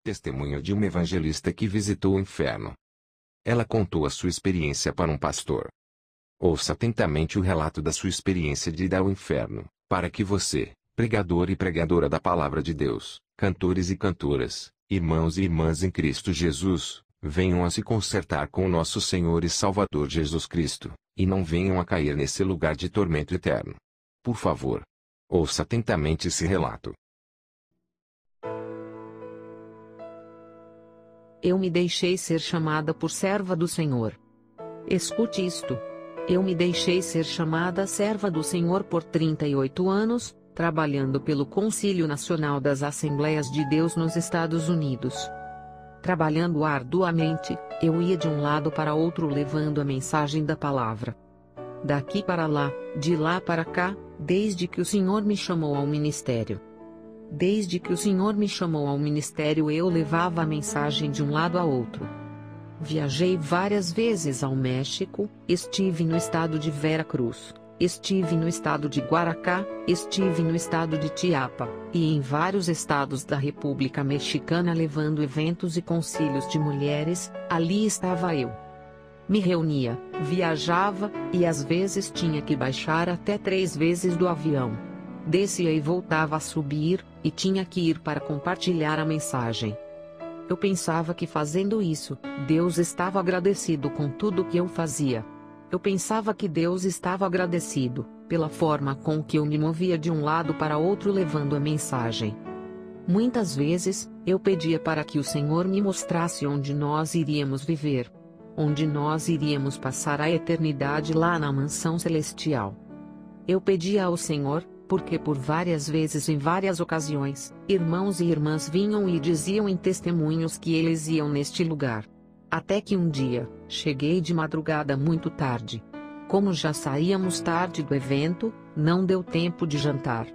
Testemunho de uma evangelista que visitou o inferno. Ela contou a sua experiência para um pastor. Ouça atentamente o relato da sua experiência de ir ao inferno, para que você, pregador e pregadora da palavra de Deus, cantores e cantoras, irmãos e irmãs em Cristo Jesus, venham a se consertar com o nosso Senhor e Salvador Jesus Cristo, e não venham a cair nesse lugar de tormento eterno. Por favor, ouça atentamente esse relato. Eu me deixei ser chamada por serva do Senhor. Escute isto. Eu me deixei ser chamada serva do Senhor por 38 anos, trabalhando pelo Concílio Nacional das Assembleias de Deus nos Estados Unidos. Trabalhando arduamente, eu ia de um lado para outro levando a mensagem da palavra. Daqui para lá, de lá para cá, desde que o Senhor me chamou ao ministério. Desde que o Senhor me chamou ao ministério, eu levava a mensagem de um lado a outro. Viajei várias vezes ao México, estive no estado de Veracruz, estive no estado de Guaracá, estive no estado de Chiapas, e em vários estados da República Mexicana levando eventos e concílios de mulheres. Ali estava eu. Me reunia, viajava, e às vezes tinha que baixar até 3 vezes do avião. Descia e voltava a subir, e tinha que ir para compartilhar a mensagem. Eu pensava que fazendo isso, Deus estava agradecido com tudo que eu fazia. Eu pensava que Deus estava agradecido, pela forma com que eu me movia de um lado para outro levando a mensagem. Muitas vezes, eu pedia para que o Senhor me mostrasse onde nós iríamos viver. Onde nós iríamos passar a eternidade lá na mansão celestial. Eu pedia ao Senhor, porque por várias vezes em várias ocasiões, irmãos e irmãs vinham e diziam em testemunhos que eles iam neste lugar. Até que um dia, cheguei de madrugada muito tarde. Como já saíamos tarde do evento, não deu tempo de jantar.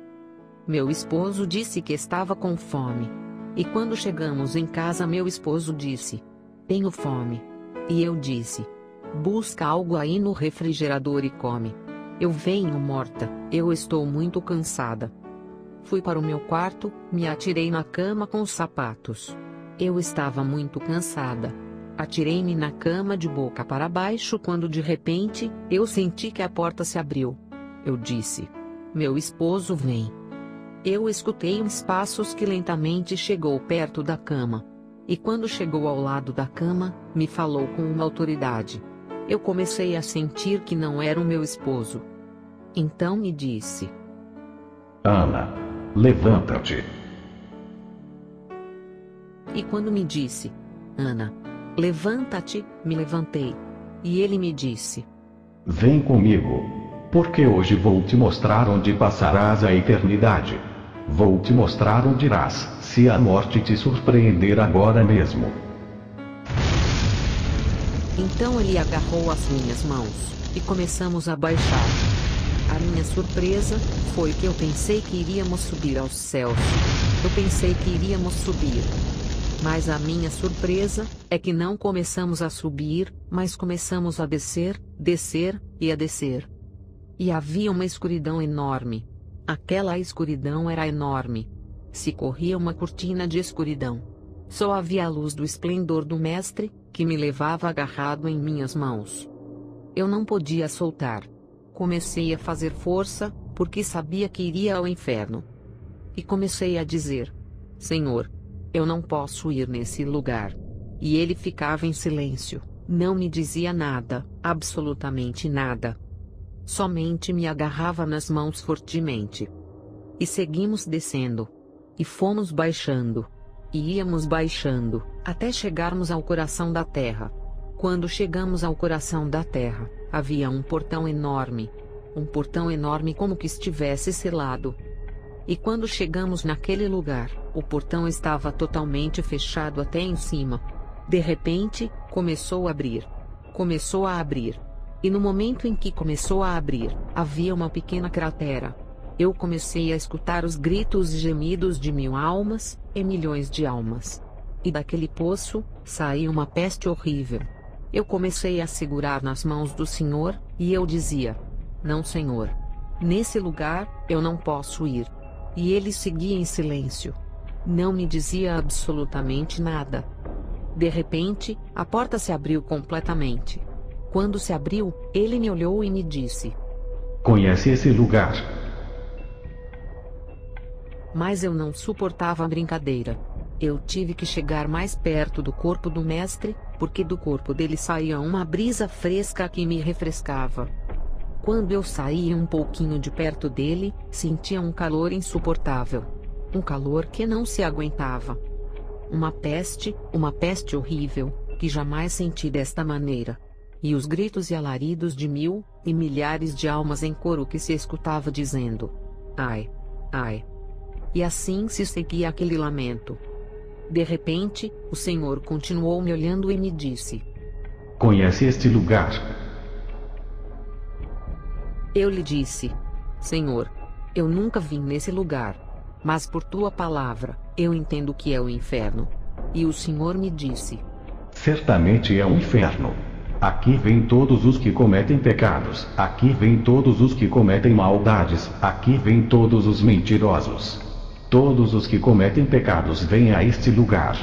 Meu esposo disse que estava com fome. E quando chegamos em casa, meu esposo disse: "Tenho fome." E eu disse: "Busca algo aí no refrigerador e come." Eu venho morta, eu estou muito cansada. Fui para o meu quarto, me atirei na cama com os sapatos. Eu estava muito cansada. Atirei-me na cama de boca para baixo quando de repente, eu senti que a porta se abriu. Eu disse: "Meu esposo vem." Eu escutei uns passos que lentamente chegou perto da cama. E quando chegou ao lado da cama, me falou com uma autoridade. Eu comecei a sentir que não era o meu esposo. Então me disse: "Ana, levanta-te." E quando me disse: "Ana, levanta-te", me levantei. E ele me disse: "Vem comigo, porque hoje vou te mostrar onde passarás a eternidade. Vou te mostrar onde irás, se a morte te surpreender agora mesmo." Então ele agarrou as minhas mãos, e começamos a baixar. A minha surpresa foi que eu pensei que iríamos subir aos céus. Eu pensei que iríamos subir. Mas a minha surpresa é que não começamos a subir, mas começamos a descer, descer, e a descer. E havia uma escuridão enorme. Aquela escuridão era enorme. Se corria uma cortina de escuridão. Só havia a luz do esplendor do Mestre, que me levava agarrado em minhas mãos. Eu não podia soltar. Comecei a fazer força, porque sabia que iria ao inferno. E comecei a dizer: "Senhor, eu não posso ir nesse lugar." E ele ficava em silêncio, não me dizia nada, absolutamente nada. Somente me agarrava nas mãos fortemente. E seguimos descendo. E fomos baixando. E íamos baixando, até chegarmos ao coração da terra. Quando chegamos ao coração da terra, havia um portão enorme. Um portão enorme como que estivesse selado. E quando chegamos naquele lugar, o portão estava totalmente fechado até em cima. De repente, começou a abrir. Começou a abrir. E no momento em que começou a abrir, havia uma pequena cratera. Eu comecei a escutar os gritos e gemidos de 1000 almas, e milhões de almas. E daquele poço, saiu uma peste horrível. Eu comecei a segurar nas mãos do Senhor, e eu dizia: "Não, Senhor. Nesse lugar, eu não posso ir." E ele seguia em silêncio. Não me dizia absolutamente nada. De repente, a porta se abriu completamente. Quando se abriu, ele me olhou e me disse: Conhece esse lugar? Mas eu não suportava a brincadeira. Eu tive que chegar mais perto do corpo do mestre, porque do corpo dele saía uma brisa fresca que me refrescava. Quando eu saía um pouquinho de perto dele, sentia um calor insuportável. Um calor que não se aguentava. Uma peste horrível, que jamais senti desta maneira. E os gritos e alaridos de mil e milhares de almas em coro que se escutava dizendo: ai, ai. E assim se seguia aquele lamento. De repente, o Senhor continuou me olhando e me disse: Conhece este lugar? Eu lhe disse: Senhor, eu nunca vim nesse lugar. Mas por tua palavra, eu entendo que é o inferno. E o Senhor me disse: Certamente é o inferno. Aqui vêm todos os que cometem pecados, aqui vêm todos os que cometem maldades, aqui vêm todos os mentirosos. Todos os que cometem pecados vêm a este lugar.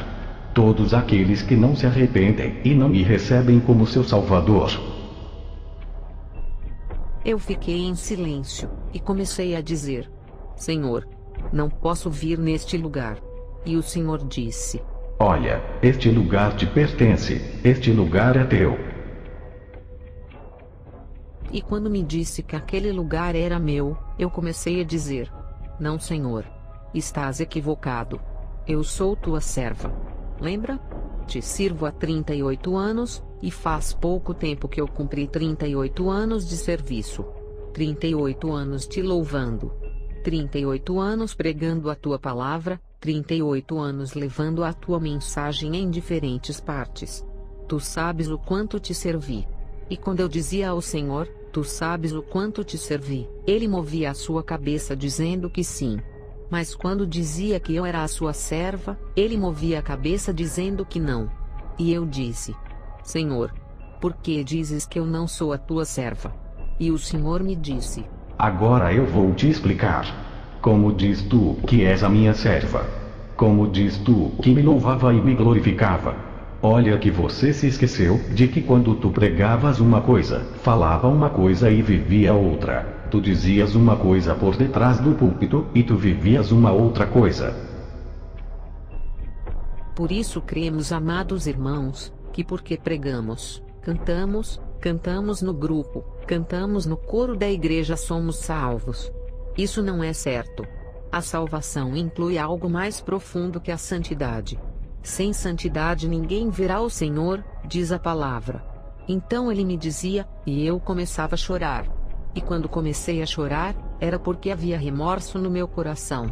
Todos aqueles que não se arrependem e não me recebem como seu Salvador. Eu fiquei em silêncio, e comecei a dizer: Senhor, não posso vir neste lugar. E o Senhor disse: Olha, este lugar te pertence, este lugar é teu. E quando me disse que aquele lugar era meu, eu comecei a dizer: Não, Senhor. Estás equivocado. Eu sou tua serva. Lembra? Te sirvo há 38 anos, e faz pouco tempo que eu cumpri 38 anos de serviço. 38 anos te louvando. 38 anos pregando a tua palavra, 38 anos levando a tua mensagem em diferentes partes. Tu sabes o quanto te servi. E quando eu dizia ao Senhor: Tu sabes o quanto te servi, ele movia a sua cabeça dizendo que sim. Mas quando dizia que eu era a sua serva, ele movia a cabeça dizendo que não. E eu disse: Senhor, por que dizes que eu não sou a tua serva? E o Senhor me disse: Agora eu vou te explicar. Como diz tu que és a minha serva? Como diz tu que me louvava e me glorificava? Olha que você se esqueceu de que quando tu pregavas uma coisa, falava uma coisa e vivia outra. Tu dizias uma coisa por detrás do púlpito, e tu vivias uma outra coisa. Por isso cremos, amados irmãos, que porque pregamos, cantamos no grupo, cantamos no coro da igreja somos salvos. Isso não é certo. A salvação inclui algo mais profundo que a santidade. Sem santidade ninguém verá o Senhor, diz a palavra. Então ele me dizia, e eu começava a chorar. E quando comecei a chorar, era porque havia remorso no meu coração.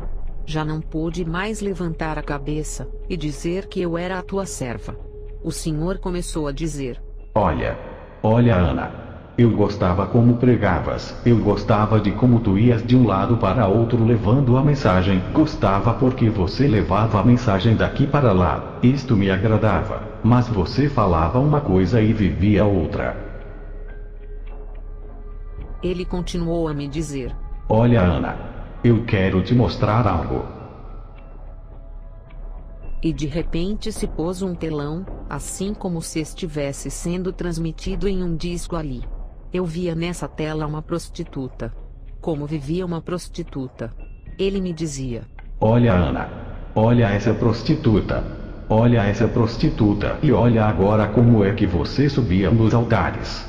Já não pude mais levantar a cabeça e dizer que eu era a tua serva. O Senhor começou a dizer: Olha, Ana. Eu gostava como pregavas, eu gostava de como tu ias de um lado para outro levando a mensagem, gostava porque você levava a mensagem daqui para lá, isto me agradava, mas você falava uma coisa e vivia outra. Ele continuou a me dizer: Olha, Ana, eu quero te mostrar algo. E de repente se pôs um telão, assim como se estivesse sendo transmitido em um disco ali. Eu via nessa tela uma prostituta. Como vivia uma prostituta. Ele me dizia: Olha, Ana. Olha essa prostituta. Olha essa prostituta. E olha agora como é que você subia nos altares.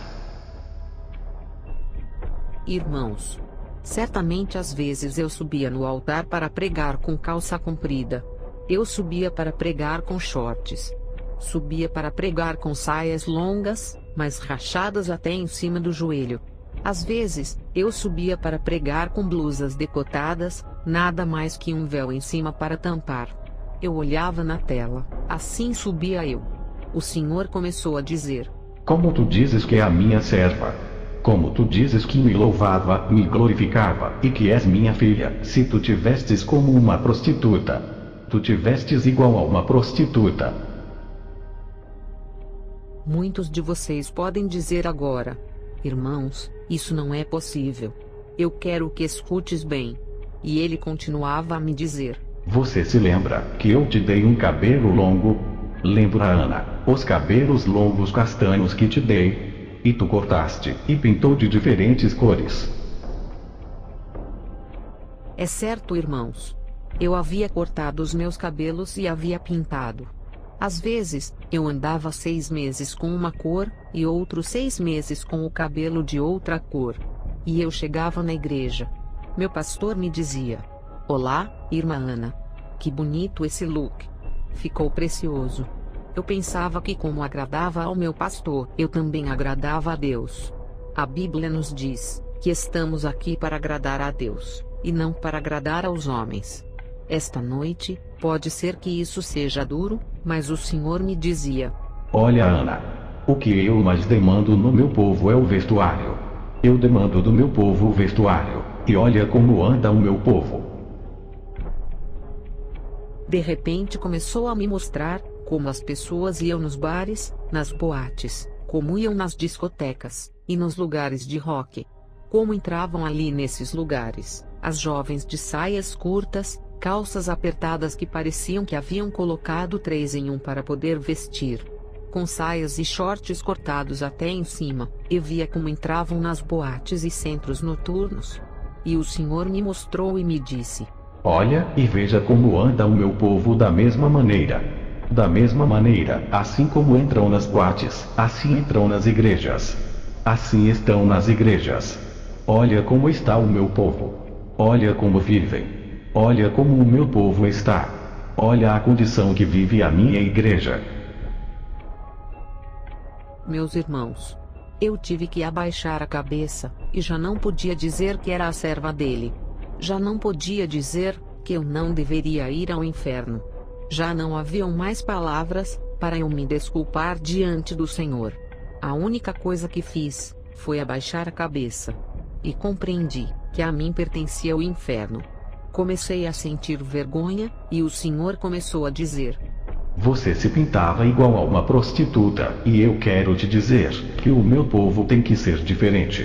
Irmãos, certamente às vezes eu subia no altar para pregar com calça comprida. Eu subia para pregar com shorts. Subia para pregar com saias longas, mas rachadas até em cima do joelho. Às vezes, eu subia para pregar com blusas decotadas, nada mais que um véu em cima para tampar. Eu olhava na tela, assim subia eu. O Senhor começou a dizer: Como tu dizes que é a minha serva? Como tu dizes que me louvava, me glorificava, e que és minha filha, se tu te vestes como uma prostituta? Tu te vestes igual a uma prostituta. Muitos de vocês podem dizer agora: Irmãos, isso não é possível. Eu quero que escutes bem. E ele continuava a me dizer: Você se lembra que eu te dei um cabelo longo? Lembra, Ana, os cabelos longos castanhos que te dei? E tu cortaste e pintou de diferentes cores. É certo, irmãos. Eu havia cortado os meus cabelos e havia pintado. Às vezes, eu andava 6 meses com uma cor, e outros 6 meses com o cabelo de outra cor. E eu chegava na igreja. Meu pastor me dizia: "Olá, irmã Ana. Que bonito esse look. Ficou precioso." Eu pensava que, como agradava ao meu pastor, eu também agradava a Deus. A Bíblia nos diz que estamos aqui para agradar a Deus, e não para agradar aos homens. Esta noite, pode ser que isso seja duro, mas o Senhor me dizia: Olha, Ana, o que eu mais demando no meu povo é o vestuário. Eu demando do meu povo o vestuário, e olha como anda o meu povo. De repente começou a me mostrar como as pessoas iam nos bares, nas boates, como iam nas discotecas, e nos lugares de rock. Como entravam ali nesses lugares, as jovens de saias curtas, calças apertadas que pareciam que haviam colocado 3 em 1 para poder vestir. Com saias e shorts cortados até em cima, e via como entravam nas boates e centros noturnos. E o Senhor me mostrou e me disse: Olha e veja como anda o meu povo da mesma maneira. Da mesma maneira, assim como entram nas boates, assim entram nas igrejas. Assim estão nas igrejas. Olha como está o meu povo. Olha como vivem. Olha como o meu povo está. Olha a condição que vive a minha igreja. Meus irmãos, eu tive que abaixar a cabeça, e já não podia dizer que era a serva dele. Já não podia dizer que eu não deveria ir ao inferno. Já não haviam mais palavras para eu me desculpar diante do Senhor. A única coisa que fiz foi abaixar a cabeça. E compreendi que a mim pertencia o inferno. Comecei a sentir vergonha, e o Senhor começou a dizer: Você se pintava igual a uma prostituta, e eu quero te dizer que o meu povo tem que ser diferente.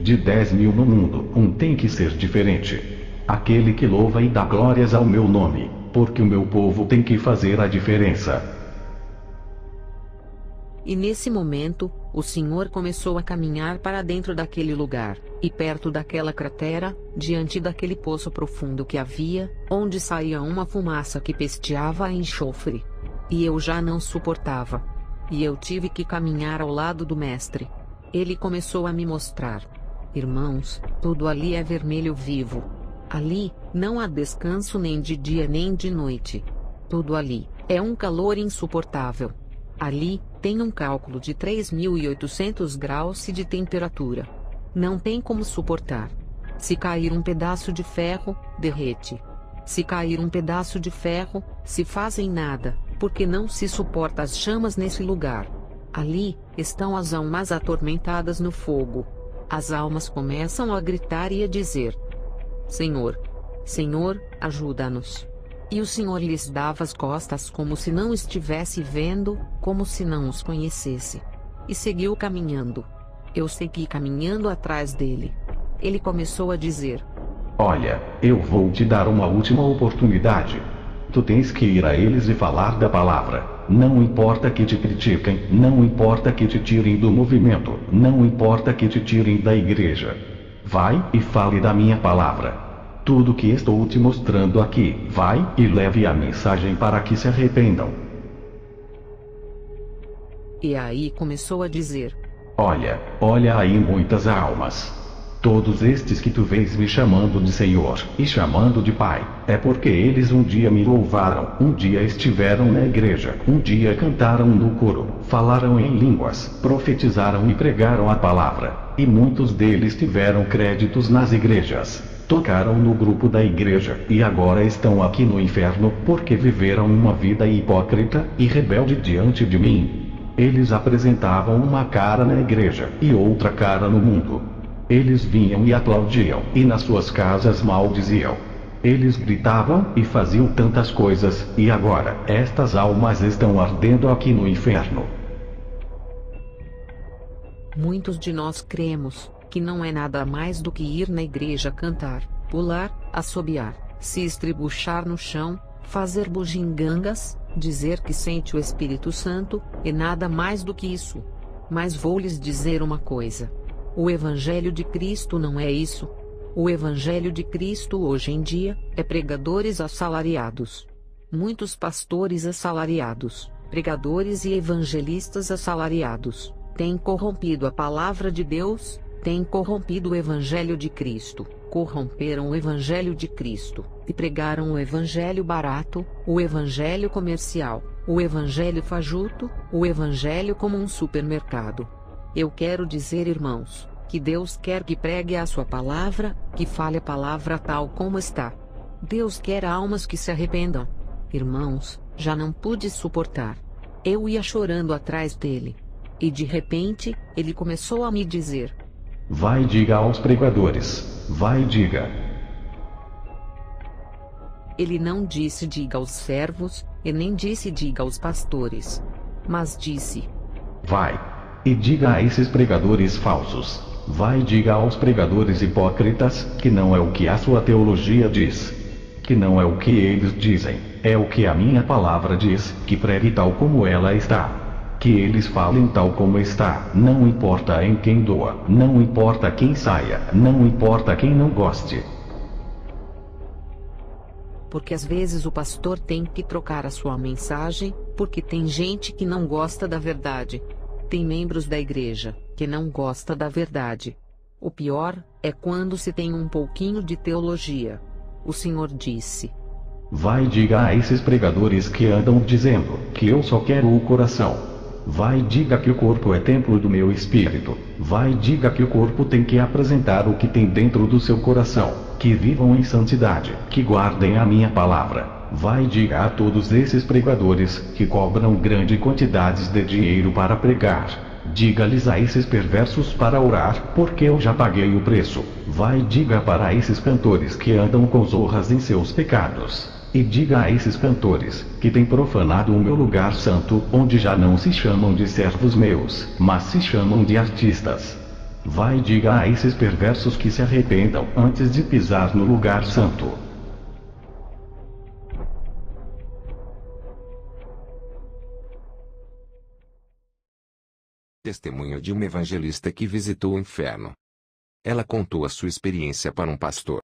De 10.000 no mundo, um tem que ser diferente. Aquele que louva e dá glórias ao meu nome, porque o meu povo tem que fazer a diferença. E nesse momento, o Senhor começou a caminhar para dentro daquele lugar, e perto daquela cratera, diante daquele poço profundo que havia, onde saía uma fumaça que pesteava a enxofre. E eu já não suportava. E eu tive que caminhar ao lado do mestre. Ele começou a me mostrar: Irmãos, tudo ali é vermelho vivo. Ali, não há descanso nem de dia nem de noite. Tudo ali é um calor insuportável. Ali, tem um cálculo de 3.800 graus de temperatura. Não tem como suportar. Se cair um pedaço de ferro, derrete. Se cair um pedaço de ferro, se fazem nada, porque não se suporta as chamas nesse lugar. Ali, estão as almas atormentadas no fogo. As almas começam a gritar e a dizer: Senhor, Senhor, ajuda-nos. E o Senhor lhes dava as costas como se não estivesse vendo, como se não os conhecesse. E seguiu caminhando. Eu segui caminhando atrás dele. Ele começou a dizer: Olha, eu vou te dar uma última oportunidade. Tu tens que ir a eles e falar da palavra. Não importa que te critiquem, não importa que te tirem do movimento, não importa que te tirem da igreja. Vai e fale da minha palavra. Tudo que estou te mostrando aqui, vai e leve a mensagem para que se arrependam. E aí começou a dizer: Olha, olha aí muitas almas. Todos estes que tu vês me chamando de Senhor, e chamando de Pai, é porque eles um dia me louvaram, um dia estiveram na igreja, um dia cantaram no coro, falaram em línguas, profetizaram e pregaram a palavra, e muitos deles tiveram créditos nas igrejas. Tocaram no grupo da igreja, e agora estão aqui no inferno, porque viveram uma vida hipócrita e rebelde diante de mim. Eles apresentavam uma cara na igreja, e outra cara no mundo. Eles vinham e aplaudiam, e nas suas casas maldiziam. Eles gritavam e faziam tantas coisas, e agora, estas almas estão ardendo aqui no inferno. Muitos de nós cremos que não é nada mais do que ir na igreja cantar, pular, assobiar, se estribuchar no chão, fazer bugigangas, dizer que sente o Espírito Santo, e nada mais do que isso. Mas vou lhes dizer uma coisa. O Evangelho de Cristo não é isso. O Evangelho de Cristo hoje em dia, é pregadores assalariados. Muitos pastores assalariados, pregadores e evangelistas assalariados, têm corrompido a palavra de Deus, têm corrompido o Evangelho de Cristo, corromperam o Evangelho de Cristo, e pregaram o Evangelho barato, o Evangelho comercial, o Evangelho fajuto, o Evangelho como um supermercado. Eu quero dizer, irmãos, que Deus quer que pregue a sua palavra, que fale a palavra tal como está. Deus quer almas que se arrependam. Irmãos, já não pude suportar. Eu ia chorando atrás dele. E de repente, ele começou a me dizer: vai, diga aos pregadores. Vai, diga. Ele não disse diga aos servos, e nem disse diga aos pastores. Mas disse: vai, e diga a esses pregadores falsos. Vai, diga aos pregadores hipócritas, que não é o que a sua teologia diz. Que não é o que eles dizem, é o que a minha palavra diz, que pregue tal como ela está. Que eles falem tal como está, não importa em quem doa, não importa quem saia, não importa quem não goste. Porque às vezes o pastor tem que trocar a sua mensagem, porque tem gente que não gosta da verdade. Tem membros da igreja que não gosta da verdade. O pior é quando se tem um pouquinho de teologia. O Senhor disse: vai, diga a esses pregadores que andam dizendo que eu só quero o coração. Vai, diga que o corpo é templo do meu espírito. Vai, diga que o corpo tem que apresentar o que tem dentro do seu coração. Que vivam em santidade, que guardem a minha palavra. Vai, diga a todos esses pregadores que cobram grandes quantidades de dinheiro para pregar. Diga-lhes a esses perversos para orar, porque eu já paguei o preço. Vai, diga para esses cantores que andam com zorras em seus pecados. E diga a esses cantores que têm profanado o meu lugar santo, onde já não se chamam de servos meus, mas se chamam de artistas. Vai, diga a esses perversos que se arrependam antes de pisar no lugar santo. Testemunho de uma evangelista que visitou o inferno. Ela contou a sua experiência para um pastor.